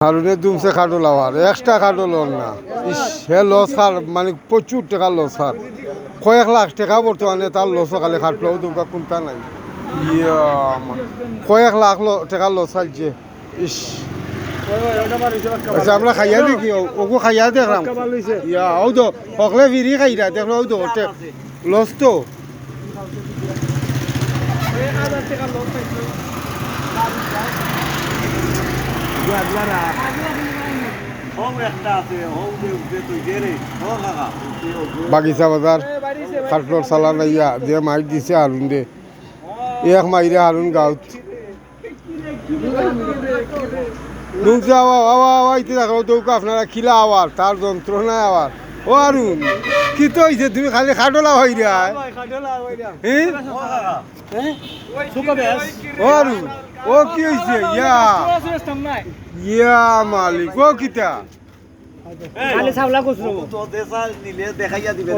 হারুনের দুমসে খাটো lover extra খাটো লোন না সে লস খার মানে প্রচুর টাকা লস খার কয়েক লাখ টাকা বর্তমানে তার লস খালে খাটলেও দুর্গা কোনটা নাই কয়েক লাখ টাকা লস খাইছে ইস আচ্ছা আমরা খাইয়া দেখি ওকে খাইয়া দেখলাম ইয়া ও তো সকলে ফিরি খাইরা দেখলো ও তো লস তো বাগিচা বাজার খাটলোর চালা লাইয়া দিয়ে মাইর দিছে হারুন দে এক মাইরে হারুন গাঁত নুকছে আওয়া ইতে দেখো তোকে আপনারা খিলা আওয়ার তার যন্ত্রণায় আওয়ার ও হারুন কি তো হয়েছে তুমি খালি খাটোলা হই রে ও হারুন ও কি হয়েছে ইয়া মালিক ও কিতা খালি ছাগলা কচু তো দেশা নিলে দেখাইয়া দিবে